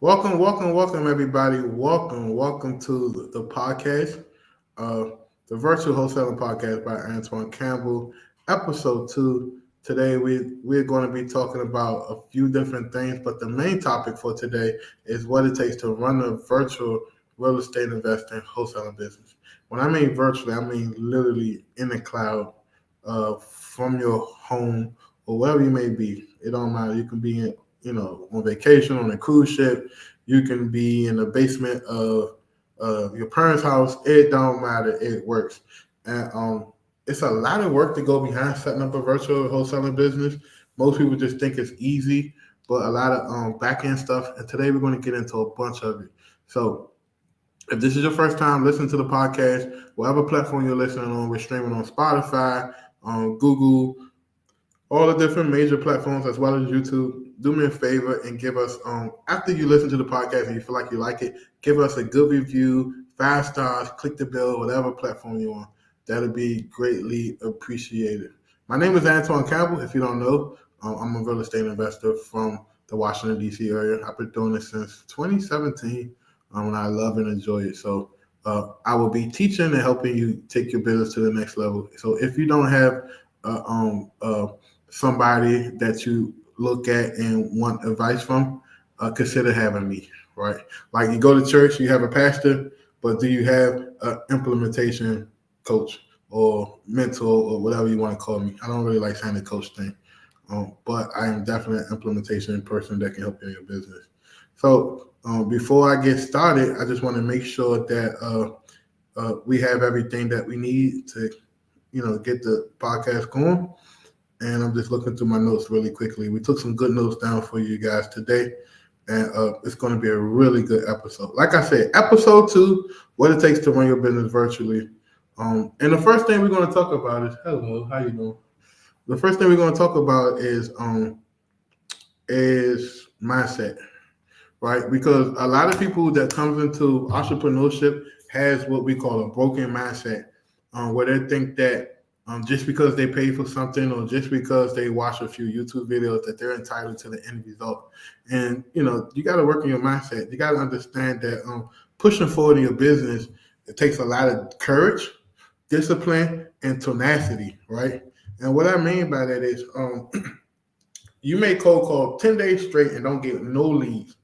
Welcome, everybody. Welcome to the podcast, uh, the Virtual Wholesaling Podcast by Antoine Campbell, episode 2. Today, we're going to be talking about a few different things, but the main topic for today is what it takes to run a virtual real estate investing wholesaling business. When I mean virtually, I mean literally in the cloud, from your home or wherever you may be. It don't matter. You can be on vacation on a cruise ship. You can be in the basement of your parents' house. It don't matter. It works. And it's a lot of work to go behind setting up a virtual wholesaling business. Most people just think it's easy, but a lot of back end stuff. And today we're going to get into a bunch of it. So if this is your first time listening to the podcast, whatever platform you're listening on, we're streaming on Spotify, on Google, all the different major platforms as well as YouTube. Do me a favor and give us after you listen to the podcast and you feel like you like it, give us a good review, 5 stars, click the bell, whatever platform you're on. That'll be greatly appreciated. My name is Antoine Campbell. If you don't know, I'm a real estate investor from the Washington D.C. area. I've been doing this since 2017, and I love and enjoy it. So I will be teaching and helping you take your business to the next level. So if you don't have somebody that you look at and want advice from, consider having me, right? Like you go to church, you have a pastor, but do you have an implementation coach or mentor or whatever you want to call me? I don't really like saying the coach thing, but I am definitely an implementation person that can help you in your business. So before I get started, I just want to make sure that we have everything that we need to, get the podcast going. And I'm just looking through my notes really quickly. We took some good notes down for you guys today, and it's going to be a really good episode. Like I said, episode 2, what it takes to run your business virtually. And the first thing we're going to talk about is, hello, how you doing? The first thing we're going to talk about is mindset, right? Because a lot of people that comes into entrepreneurship has what we call a broken mindset, where they think that just because they pay for something or just because they watch a few YouTube videos that they're entitled to the end result. And, you got to work on your mindset. You got to understand that pushing forward in your business, it takes a lot of courage, discipline, and tenacity, right? And what I mean by that is you may cold call 10 days straight and don't get no leads.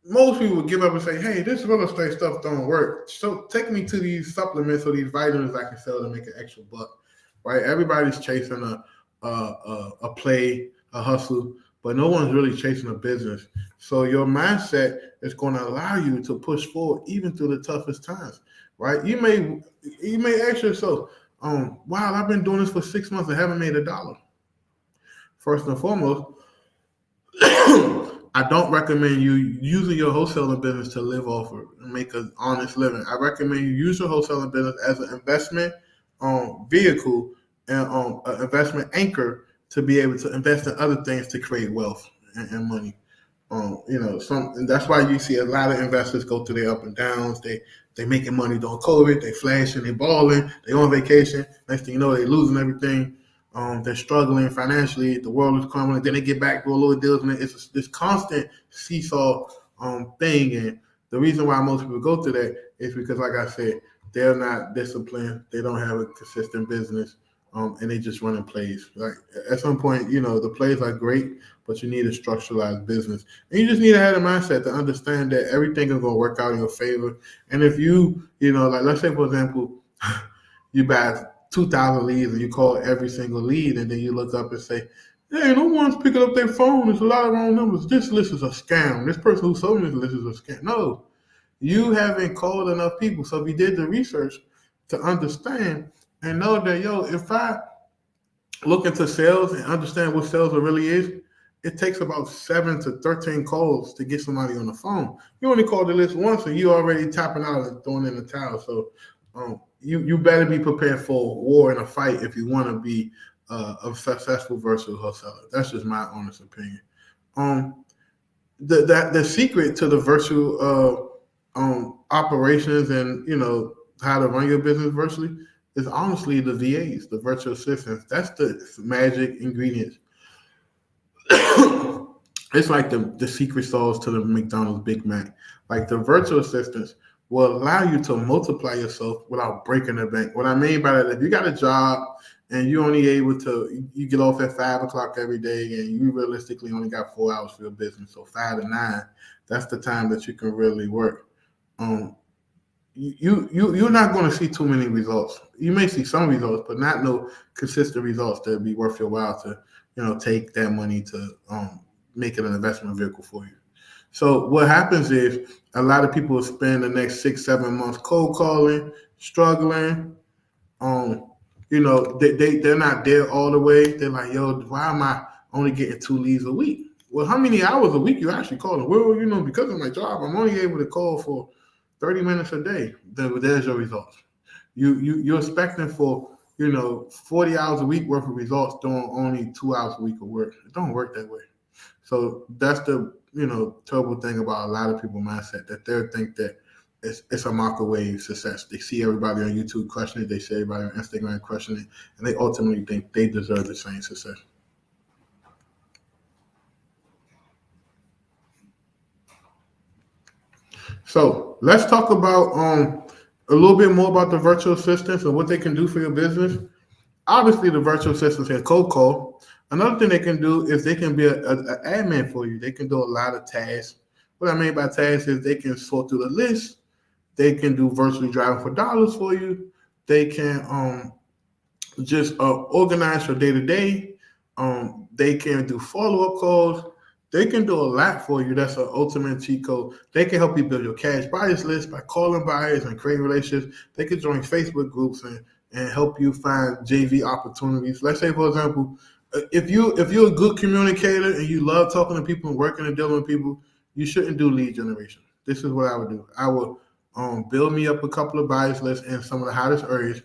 Most people would give up and say, hey, this real estate stuff don't work. So take me to these supplements or these vitamins I can sell to make an extra buck, right? Everybody's chasing a play, a hustle, but no one's really chasing a business. So your mindset is going to allow you to push forward even through the toughest times, right? You may ask yourself, wow, I've been doing this for 6 months and haven't made $1. First and foremost, I don't recommend you using your wholesaling business to live off of and make an honest living. I recommend you use your wholesaling business as an investment vehicle and an investment anchor to be able to invest in other things to create wealth and money. And that's why you see a lot of investors go through their up and downs. They making money during COVID. They flashing, they balling, they on vacation. Next thing you know, they losing everything. They're struggling financially. The world is crumbling. Then they get back to a little deals, and it's this constant seesaw thing. And the reason why most people go through that is because, like I said, they're not disciplined. They don't have a consistent business, and they just running plays. Like at some point, the plays are great, but you need a structuralized business, and you just need to have a mindset to understand that everything is going to work out in your favor. And if like let's say for example, you buy 2,000 leads and you call every single lead, and then you look up and say, hey, no one's picking up their phone. There's a lot of wrong numbers. This list is a scam. This person who sold me this list is a scam. No, you haven't called enough people. So if you did the research to understand and know that, if I look into sales and understand what sales really is, it takes about 7 to 13 calls to get somebody on the phone. You only call the list once and you already tapping out and throwing in the towel. So you better be prepared for a war and a fight if you want to be a successful virtual wholesaler. That's just my honest opinion. The secret to the virtual operations and how to run your business virtually is honestly the VAs, the virtual assistants. That's the magic ingredients. It's like the secret sauce to the McDonald's Big Mac. Like the virtual assistants will allow you to multiply yourself without breaking the bank. What I mean by that, if you got a job and you only able to, you get off at 5 o'clock every day, and you realistically only got 4 hours for your business, so 5 to 9, that's the time that you can really work. Um, you're not going to see too many results. You may see some results, but not no consistent results that'd be worth your while to take that money to make it an investment vehicle for you. So what happens is a lot of people spend the next 6 7 months cold calling, struggling. Um, they're not there all the way. They're like, yo, why am I only getting 2 leads a week? Well, how many hours a week you actually calling? Well, because of my job, I'm only able to call for 30 minutes a day. There's your results. You're expecting for 40 hours a week worth of results doing only 2 hours a week of work. It don't work that way. So that's the terrible thing about a lot of people's mindset, that they think that it's a microwave success. They see everybody on YouTube crushing it, they see everybody on Instagram crushing it, and they ultimately think they deserve the same success. So let's talk about a little bit more about the virtual assistants and what they can do for your business. Obviously, the virtual assistants can cold call. Another thing they can do is they can be an admin for you. They can do a lot of tasks. What I mean by tasks is they can sort through the list. They can do virtually driving for dollars for you. They can just organize your day to day. They can do follow up calls. They can do a lot for you. That's an ultimate cheat code. They can help you build your cash buyers list by calling buyers and creating relationships. They can join Facebook groups and help you find JV opportunities. Let's say, for example, if you're a good communicator and you love talking to people and working and dealing with people, you shouldn't do lead generation. This is what I would do. I would build me up a couple of buyers lists in some of the hottest areas,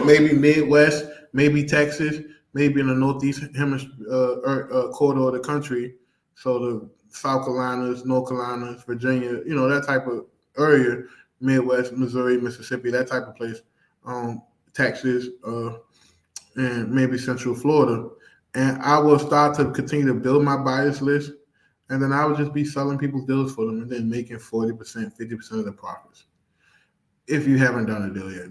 maybe Midwest, maybe Texas, maybe in the Northeast corridor of the country. So the South Carolinas, North Carolinas, Virginia, that type of area, Midwest, Missouri, Mississippi, that type of place, Texas, and maybe Central Florida. And I will start to continue to build my buyers list. And then I would just be selling people's deals for them and then making 40%, 50% of the profits. If you haven't done a deal yet,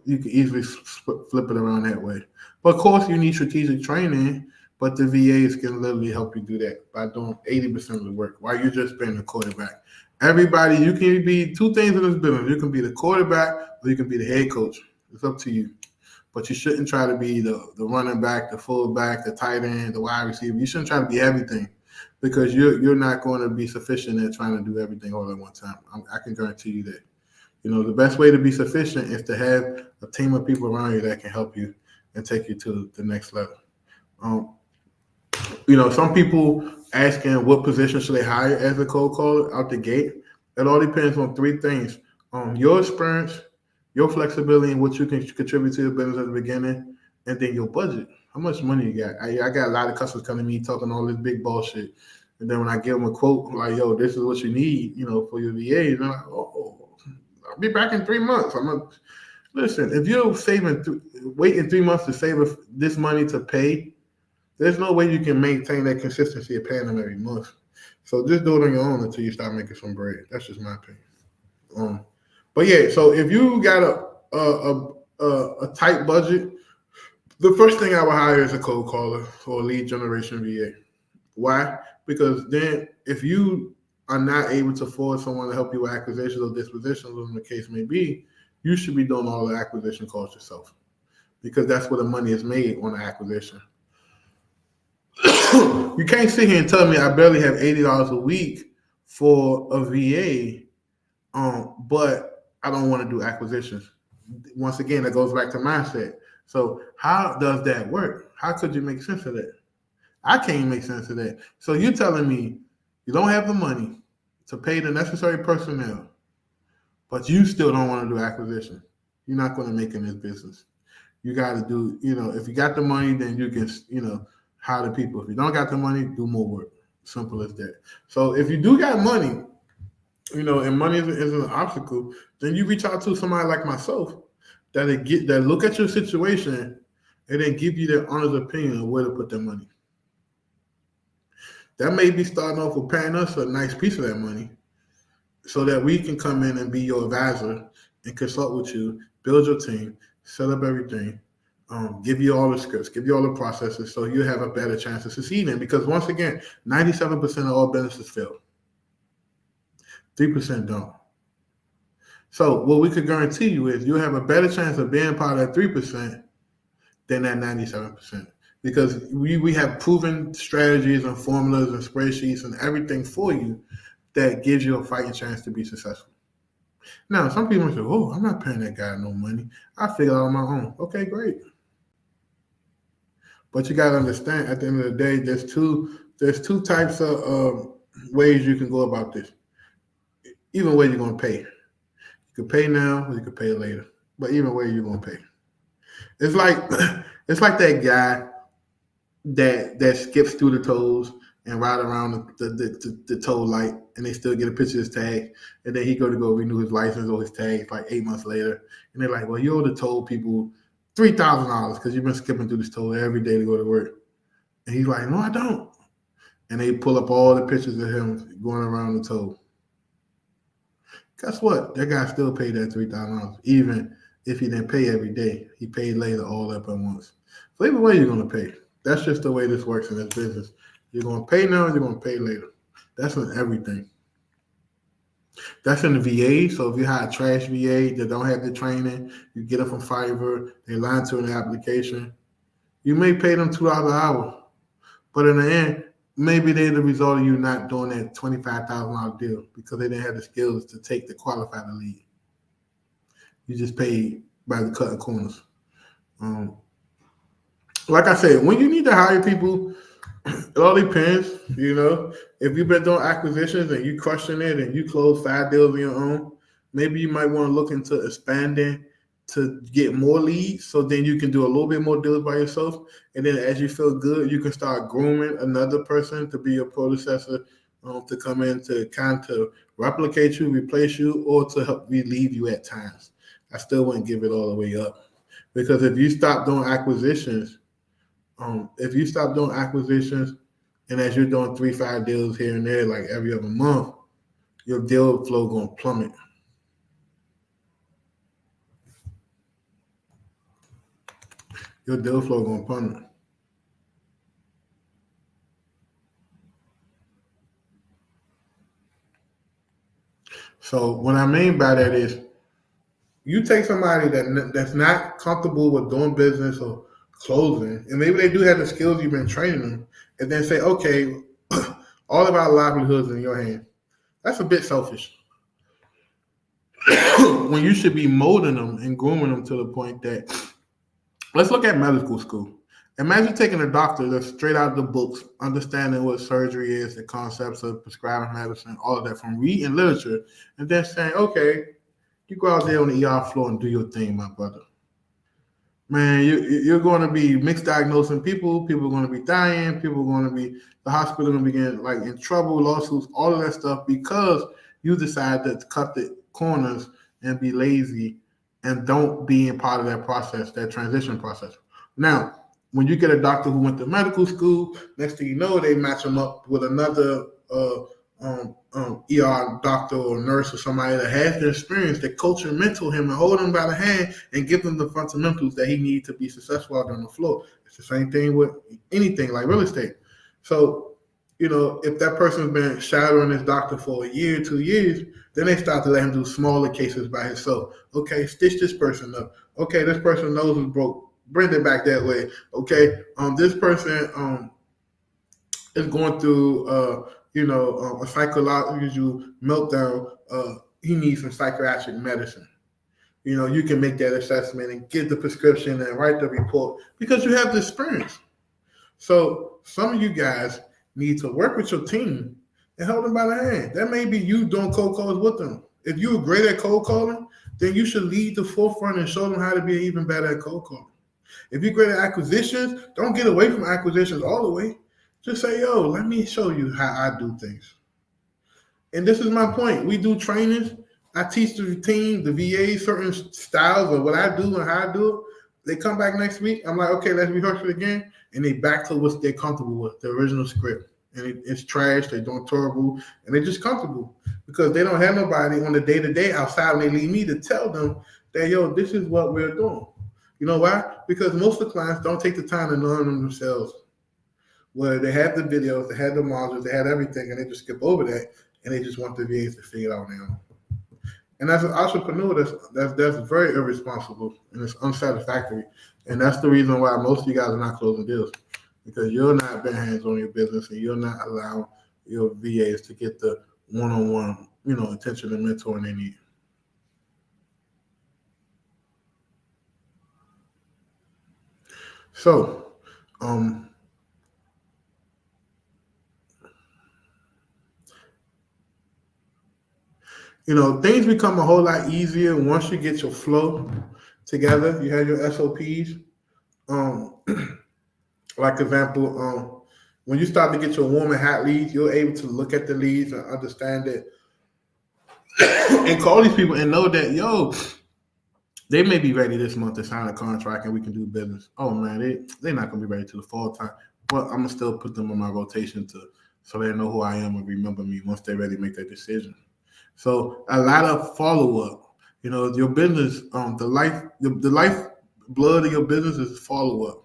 you can easily flip it around that way. But of course, you need strategic training. But the VAs can literally help you do that by doing 80% of the work while you're just being the quarterback. Everybody, you can be two things in this business. You can be the quarterback or you can be the head coach. It's up to you. But you shouldn't try to be the running back, the fullback, the tight end, the wide receiver. You shouldn't try to be everything, because you're not going to be sufficient at trying to do everything all at one time. I can guarantee you that. The best way to be sufficient is to have a team of people around you that can help you and take you to the next level. Some people asking what position should they hire as a cold caller out the gate. It all depends on three things: your experience, your flexibility, and what you can contribute to your business at the beginning, and then your budget. How much money you got? I got a lot of customers coming to me talking all this big bullshit, and then when I give them a quote like, "Yo, this is what you need," for your VA, they're like, "Oh, I'll be back in 3 months." I'm like, listen, if you're waiting 3 months to save this money to pay, there's no way you can maintain that consistency of paying them every month. So just do it on your own until you start making some bread. That's just my opinion. But yeah, so if you got a tight budget, the first thing I would hire is a cold caller or a lead generation VA. Why? Because then if you are not able to afford someone to help you with acquisitions or dispositions, whatever the case may be, you should be doing all the acquisition costs yourself, because that's where the money is made on the acquisition. You can't sit here and tell me I barely have $80 a week for a VA, but I don't want to do acquisitions. Once again, that goes back to mindset. So how does that work? How could you make sense of that? I can't make sense of that. So you're telling me you don't have the money to pay the necessary personnel, but you still don't want to do acquisition. You're not going to make in this business. You got to do, if you got the money, then you can, hire the people. If you don't got the money, do more work. Simple as that. So if you do got money, and money isn't an obstacle, then you reach out to somebody like myself that look at your situation and then give you their honest opinion of where to put their money. That may be starting off with paying us a nice piece of that money so that we can come in and be your advisor and consult with you, build your team, set up everything, give you all the scripts, give you all the processes so you have a better chance of succeeding. Because once again, 97% of all businesses fail. 3% don't. So what we could guarantee you is you'll have a better chance of being part of that 3% than that 97%. Because we have proven strategies and formulas and spreadsheets and everything for you that gives you a fighting chance to be successful. Now, some people say, oh, I'm not paying that guy no money. I figure it out on my own. Okay, great. But you got to understand, at the end of the day, there's two types of ways you can go about this. Either way, you're going to pay. You can pay now or you can pay later. But either way, you're going to pay. It's like that guy that skips through the tolls and ride around the toll light, and they still get a picture of his tag, and then he go renew his license or his tag like 8 months later, and they're like, well, you owe the toll people $3,000 because you've been skipping through this toll every day to go to work. And he's like, no, I don't. And they pull up all the pictures of him going around the toll. Guess what? That guy still paid that $3,000, even if he didn't pay every day. He paid later all up at once. So either way, you're going to pay. That's just the way this works in this business. You're going to pay now, you're going to pay later. That's in everything. That's in the VA. So if you hire a trash VA that don't have the training, you get it from Fiverr, they lie to an application, you may pay them $2 an hour. But in the end, maybe they're the result of you not doing that $25,000 deal because they didn't have the skills to qualify the lead. You just paid by the cutting corners. Like I said, when you need to hire people, it all depends. If you've been doing acquisitions and you crushing it and you close 5 deals on your own, maybe you might want to look into expanding to get more leads, so then you can do a little bit more deals by yourself. And then as you feel good, you can start grooming another person to be your predecessor, to come in to kind of replicate you, replace you, or to help relieve you at times. I still wouldn't give it all the way up. Because if you stop doing acquisitions, and as you're doing 3-5 deals here and there, like every other month, your deal flow going to plummet. Your deal flow going to plummet. So what I mean by that is, you take somebody that's not comfortable with doing business or closing, and maybe they do have the skills you've been training them, and then say, okay, all of our livelihoods in your hands. That's a bit selfish. When you should be molding them and grooming them to the point that, let's look at medical school. Imagine taking a doctor that's straight out of the books, understanding what surgery is, the concepts of prescribing medicine, all of that from reading literature, and then saying, okay, you go out there on the ER floor and do your thing, my brother. Man, you're going to be misdiagnosing people. People are going to be dying. People are going to be, the hospital going to be getting in trouble, lawsuits, all of that stuff because you decided to cut the corners and be lazy and don't be in part of that process, that transition process. Now, when you get a doctor who went to medical school, next thing you know, they match them up with another ER doctor or nurse or somebody that has the experience that coach and mentor him and hold him by the hand and give him the fundamentals that he needs to be successful out on the floor. It's the same thing with anything like real estate. So, if that person's been shadowing this doctor for a year, 2 years, then they start to let him do smaller cases by himself. Okay, stitch this person up. Okay, this person's nose is broke. Bring it back that way. Okay, this person is going through a psychological meltdown. He needs some psychiatric medicine. You can make that assessment and get the prescription and write the report because you have the experience. So some of you guys need to work with your team and hold them by the hand. That may be you doing cold calls with them. If you're great at cold calling, then you should lead the forefront and show them how to be even better at cold calling. If you're great at acquisitions, don't get away from acquisitions all the way. Just say, yo, let me show you how I do things. And this is my point. We do trainings. I teach the team, the VA, certain styles of what I do and how I do it. They come back next week. I'm like, okay, let's rehearse it again. And they back to what they're comfortable with, the original script. and it's trash. They're doing terrible, and they're just comfortable because they don't have nobody on the day to day outside when they leave me to tell them that yo, this is what we're doing. You know why? Because most of the clients don't take the time to learn them themselves. Where they have the videos, they have the modules, they have everything, and they just skip over that, and they just want the VAs to figure it out on their own. And as an entrepreneur, that's very irresponsible and it's unsatisfactory. And that's the reason why most of you guys are not closing deals because you're not being hands on your business and you're not allowing your VAs to get the one-on-one, attention and mentoring they need. So, things become a whole lot easier once you get your flow together. You have your SOPs. Like example, when you start to get your warm and hot leads, you're able to look at the leads and understand it and call these people and know that, they may be ready this month to sign a contract and we can do business. Oh man, they're not gonna be ready till the fall time. But I'm gonna still put them on my rotation so they know who I am and remember me once they're ready to make that decision. So a lot of follow up. Your business, the life blood of your business is follow up.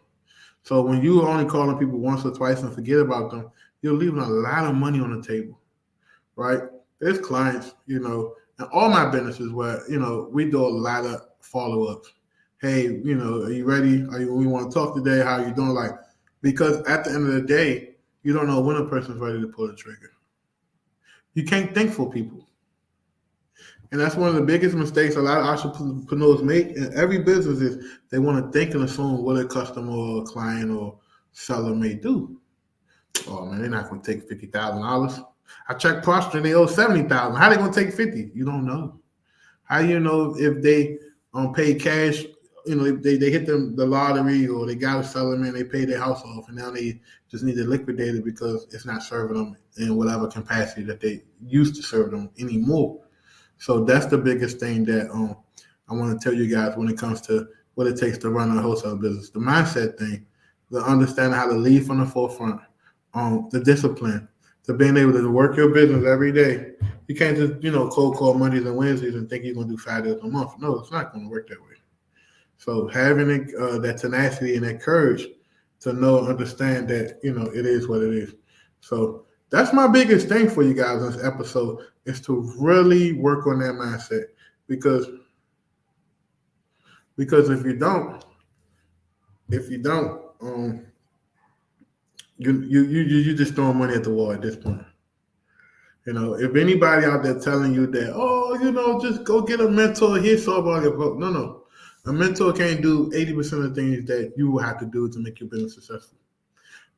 So when you only calling people once or twice and forget about them, you're leaving a lot of money on the table, right? There's clients, and all my businesses where, we do a lot of follow-ups. Hey, are you ready? We want to talk today? How are you doing? Because at the end of the day, you don't know when a person's ready to pull the trigger. You can't think for people. And that's one of the biggest mistakes a lot of entrepreneurs make in every business is they want to think and assume what a customer or a client or seller may do. Oh man, they're not going to take $50,000. I checked Prosper and they owe $70,000. How they going to take 50? You don't know. How do you know if they pay cash? They hit the lottery or they got a settlement, they pay their house off, and now they just need to liquidate it because it's not serving them in whatever capacity that they used to serve them anymore. So that's the biggest thing that I want to tell you guys when it comes to what it takes to run a wholesale business. The mindset thing, the understanding how to lead from the forefront, the discipline, to being able to work your business every day. You can't just, cold call Mondays and Wednesdays and think you're going to do 5 days a month. No, it's not going to work that way. So having that tenacity and that courage to know and understand that, it is what it is. So that's my biggest thing for you guys in this episode is to really work on that mindset because if you don't, you just throwing money at the wall at this point. If anybody out there telling you that, just go get a mentor, he'll solve all your problems. No. A mentor can't do 80% of the things that you will have to do to make your business successful.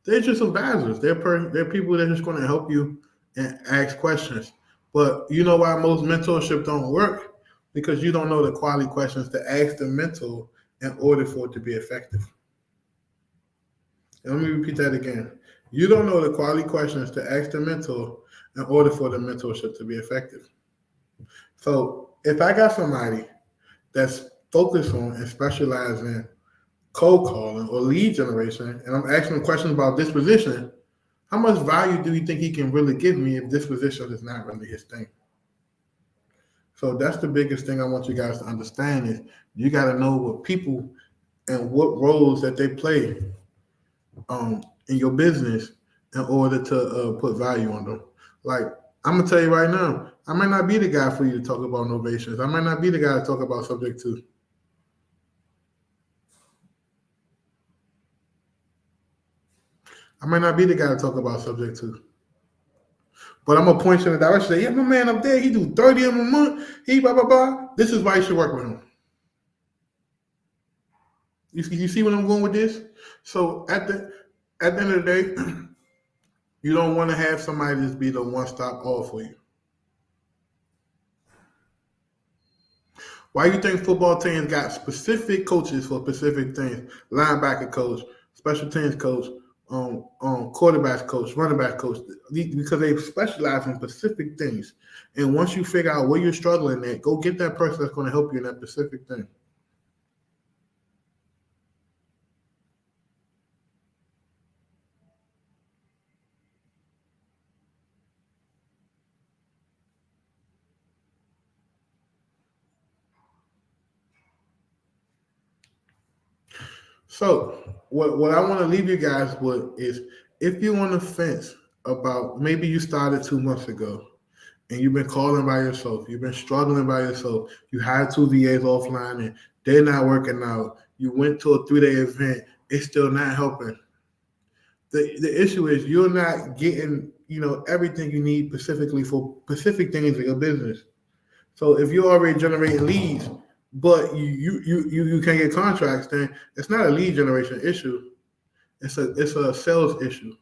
They're just advisors. They're people that are just going to help you and ask questions. But you know why most mentorship don't work? Because you don't know the quality questions to ask the mentor in order for it to be effective. And let me repeat that again. You don't know the quality questions to ask the mentor in order for the mentorship to be effective. So if I got somebody that's focused on and specialized in cold calling or lead generation, and I'm asking questions about disposition, how much value do you think he can really give me if disposition is not really his thing? So that's the biggest thing I want you guys to understand is you got to know what people and what roles that they play in your business in order to put value on them. Like, I'm going to tell you right now, I might not be the guy for you to talk about innovations. I might not be the guy to talk about subject to. I might not be the guy to talk about subject to. But I'm going to point you in the direction. Say, yeah, my man up there, he do 30 of them a month. He blah, blah, blah. This is why you should work with him. You see where I'm going with this? So at the end of the day, you don't want to have somebody just be the one-stop all for you. Why you think football teams got specific coaches for specific things? Linebacker coach, special teams coach, quarterback coach, running back coach, because they specialize in specific things. And once you figure out where you're struggling at, go get that person that's going to help you in that specific thing. So what I want to leave you guys with is, if you're on the fence about, maybe you started 2 months ago and you've been calling by yourself, you've been struggling by yourself, you had two VAs offline and they're not working out, you went to a 3-day event, it's still not helping. The issue is you're not getting, everything you need specifically for specific things in your business. So if you're already generating leads, but you can't get contracts, then it's not a lead generation issue. It's a sales issue.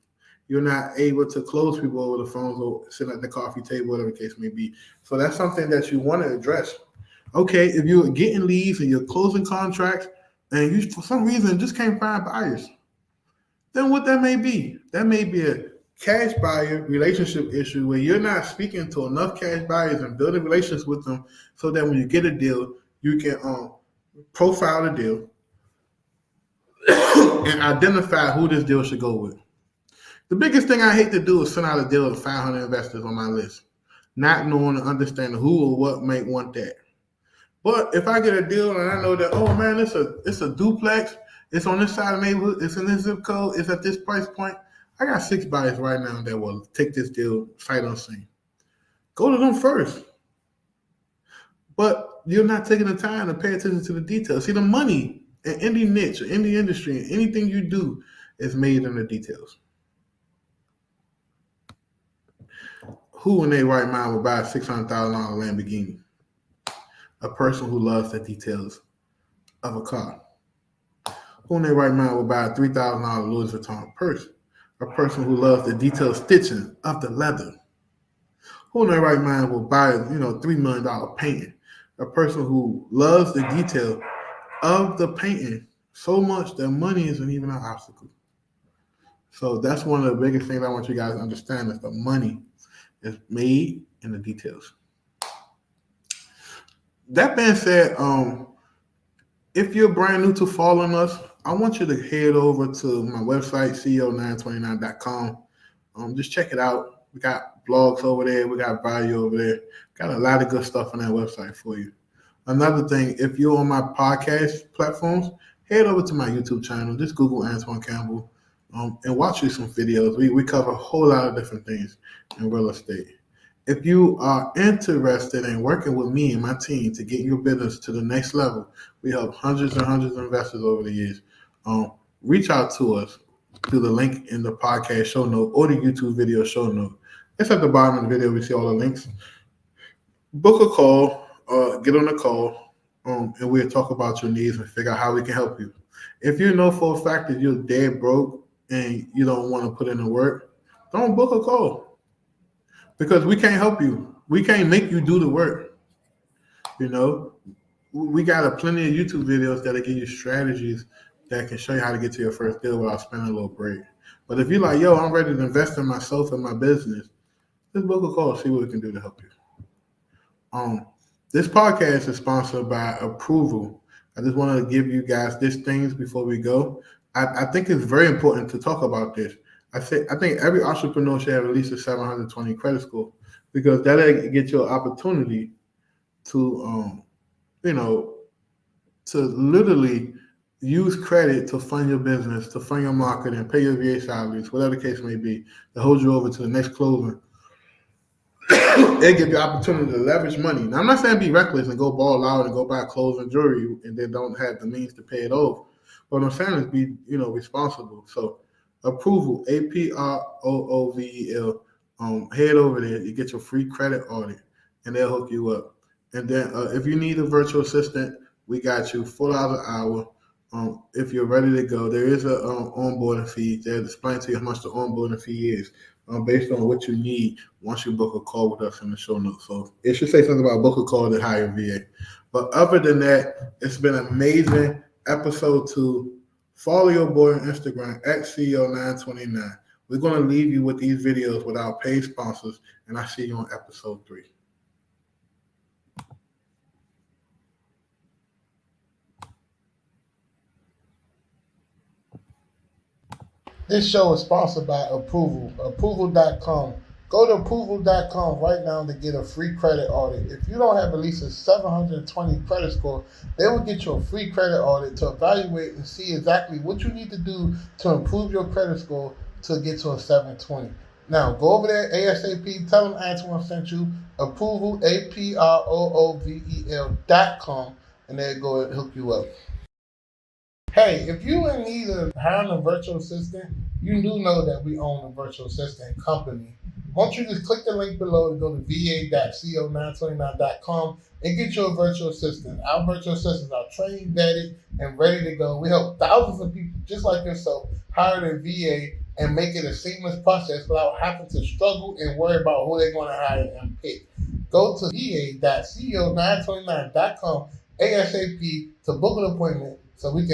You're not able to close people over the phones or sit at the coffee table, whatever the case may be. So that's something that you want to address. Okay, if you're getting leads and you're closing contracts and you for some reason just can't find buyers, then what that may be a cash buyer relationship issue where you're not speaking to enough cash buyers and building relationships with them so that when you get a deal, you can profile the deal and identify who this deal should go with. The biggest thing I hate to do is send out a deal to 500 investors on my list, not knowing and understanding who or what might want that. But if I get a deal and I know that, oh man, it's a duplex, it's on this side of the neighborhood, it's in this zip code, it's at this price point, I got 6 buyers right now that will take this deal sight unseen. Go to them first. But you're not taking the time to pay attention to the details. See, the money in any niche or any industry, anything you do is made in the details. Who in their right mind would buy a $600,000 Lamborghini? A person who loves the details of a car. Who in their right mind would buy a $3,000 Louis Vuitton purse? A person who loves the detailed stitching of the leather. Who in their right mind will buy a $3 million painting? A person who loves the detail of the painting so much that money isn't even an obstacle. So that's one of the biggest things I want you guys to understand, is the money is made in the details. That being said, if you're brand new to following us, I want you to head over to my website, CEO929.com. Just check it out. We got blogs over there. We got value over there. Got a lot of good stuff on that website for you. Another thing, if you're on my podcast platforms, head over to my YouTube channel. Just Google Antoine Campbell and watch some videos. We cover a whole lot of different things in real estate. If you are interested in working with me and my team to get your business to the next level, we help hundreds and hundreds of investors over the years. Reach out to us through the link in the podcast show note or the YouTube video show note. It's at the bottom of the video. We see all the links. Book a call, get on a call, and we'll talk about your needs and figure out how we can help you. If you know for a fact that you're dead broke and you don't want to put in the work, don't book a call. Because we can't help you. We can't make you do the work. We got plenty of YouTube videos that'll give you strategies that can show you how to get to your first deal without spending a little break. But if you're like, yo, I'm ready to invest in myself and my business, just book a call, see what we can do to help you. This podcast is sponsored by Approval. I just want to give you guys these things before we go. I think it's very important to talk about this. I think every entrepreneur should have at least a 720 credit score, because that'll get you an opportunity to, to literally use credit to fund your business, to fund your marketing, pay your VA salaries, whatever the case may be, to hold you over to the next closing. It gives you opportunity to leverage money. Now, I'm not saying be reckless and go ball out and go buy clothes and jewelry and then don't have the means to pay it off. But what I'm saying is be, responsible. So Approval, Aproovel. Head over there, you get your free credit audit, and they'll hook you up. And then if you need a virtual assistant, we got you $4 an hour. If you're ready to go, there is a onboarding fee. They'll explain to you how much the onboarding fee is based on what you need once you book a call with us in the show notes. So it should say something about book a call to hire VA. But other than that, it's been an amazing episode 2. Follow your boy on Instagram at CEO929. We're going to leave you with these videos with our paid sponsors, and I'll see you on episode 3. This show is sponsored by Approval, approval.com. Go to approval.com right now to get a free credit audit. If you don't have at least a 720 credit score, they will get you a free credit audit to evaluate and see exactly what you need to do to improve your credit score to get to a 720. Now, go over there ASAP. Tell them Antoine sent you. Approval, APROOVEL.com, and they'll go and hook you up. Hey, if you're in need of hiring a virtual assistant, you do know that we own a virtual assistant company. Why don't you just click the link below to go to va.co929.com and get you a virtual assistant. Our virtual assistants are trained, vetted, and ready to go. We help thousands of people just like yourself hire their VA and make it a seamless process without having to struggle and worry about who they're going to hire and pick. Go to va.co929.com ASAP to book an appointment so we can help